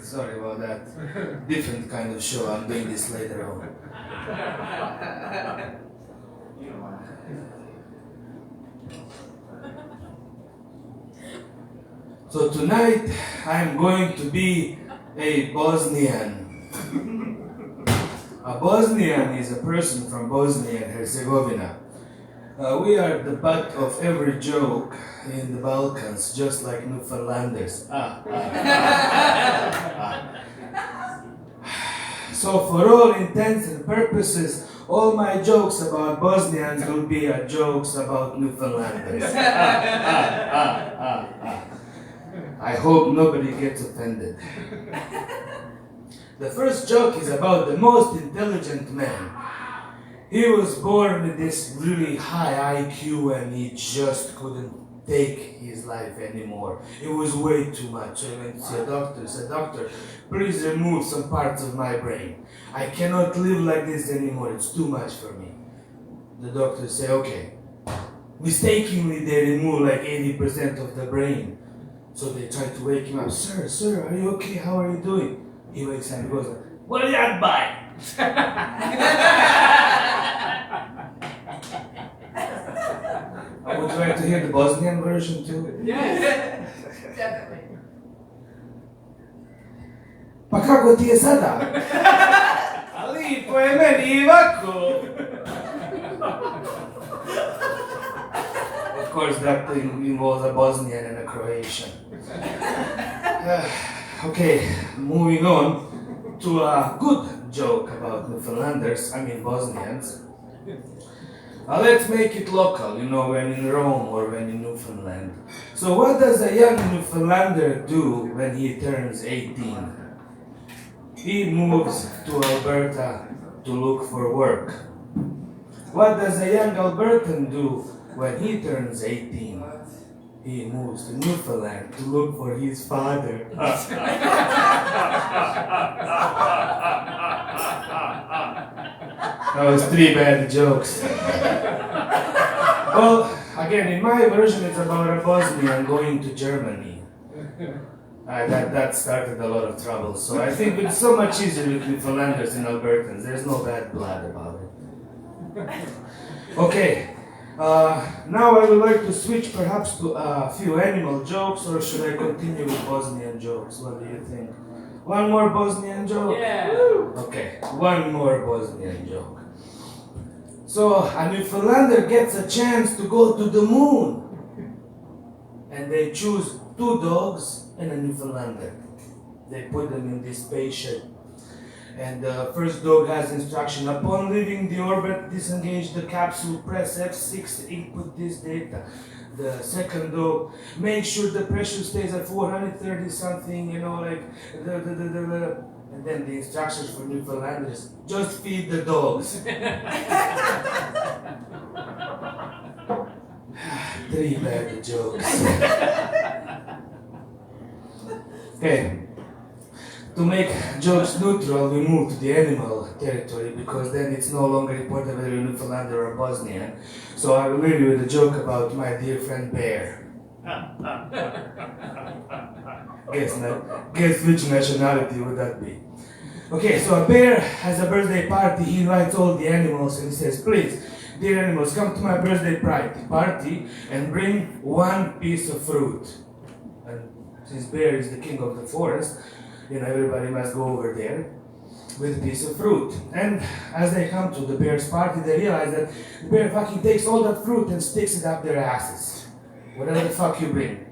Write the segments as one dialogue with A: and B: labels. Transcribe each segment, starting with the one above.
A: Sorry about that. Different kind of show. I'm doing this later on. So tonight I'm going to be a Bosnian. A Bosnian is a person from Bosnia and Herzegovina. We are the butt of every joke in the Balkans, just like Newfoundlanders. So for all intents and purposes, all my jokes about Bosnians will be jokes about Newfoundlanders. I hope nobody gets offended. The first joke is about the most intelligent man. He was born with this really high IQ and he just couldn't take his life anymore. It was way too much. So he went to see a doctor. He said, "Doctor, please remove some parts of my brain. I cannot live like this anymore. It's too much for me." The doctor said, "Okay." Mistakenly, they remove like 80% of the brain. So they tried to wake him up. Sir, are you okay? How are you doing?" He wakes up and goes, "What did I buy?" Would you like to hear the Bosnian version too?
B: Yes, definitely.
A: Pa kako ti je sada? A lipo je meni i ovako. Of course, that thing involves a Bosnian and a Croatian. Okay, moving on to a good joke about Bosnians. Let's make it local, when in Rome or when in Newfoundland. So what does a young Newfoundlander do when he turns 18? He moves to Alberta to look for work. What does a young Albertan do when he turns 18? He moves to Newfoundland to look for his father. That was 3 bad jokes. Well, again, in my version, it's about a Bosnian going to Germany. That started a lot of trouble. So I think it's so much easier with Newfoundlanders and Albertans. There's no bad blood about it. Okay. Now I would like to switch perhaps to a few animal jokes, or should I continue with Bosnian jokes? What do you think? One more Bosnian joke?
B: Yeah.
A: Okay, one more Bosnian joke. So a Newfoundlander gets a chance to go to the moon. And they choose 2 dogs and a Newfoundlander. They put them in this spaceship. And the first dog has instruction: upon leaving the orbit, disengage the capsule, press F6, input this data. The second dog, make sure the pressure stays at 430 something, and then the instructions for Newfoundlanders: just feed the dogs. 3 bad jokes. Okay. To make jokes neutral, we move to the animal territory, because then it's no longer important whether you're Newfoundlander or Bosnian. So I will leave you with a joke about my dear friend Bear. Guess which nationality would that be? Okay, so a bear has a birthday party. He invites all the animals and he says, "Please, dear animals, come to my birthday party and bring 1 piece of fruit." And since Bear is the king of the forest, everybody must go over there with a piece of fruit. And as they come to the bear's party, they realize that the bear fucking takes all that fruit and sticks it up their asses. Whatever the fuck you bring.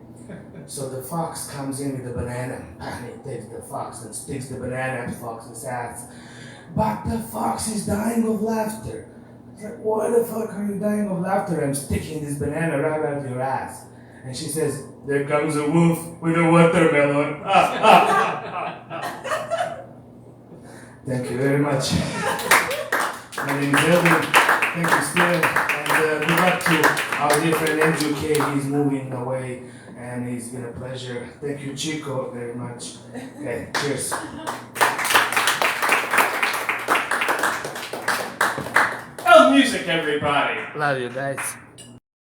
A: So the fox comes in with a banana, and he takes the fox and sticks the banana up the fox's ass. But the fox is dying of laughter. It's like, "Why the fuck are you dying of laughter? I'm sticking this banana right out your ass." And she says, "There comes a wolf with a watermelon." Thank you very much. My name is Elvin. Thank you, Steven. And good luck to our dear friend Andrew K. He's moving away, and it's been a pleasure. Thank you, Chico, very much. Okay, cheers.
B: El
A: music, everybody.
C: Love you guys.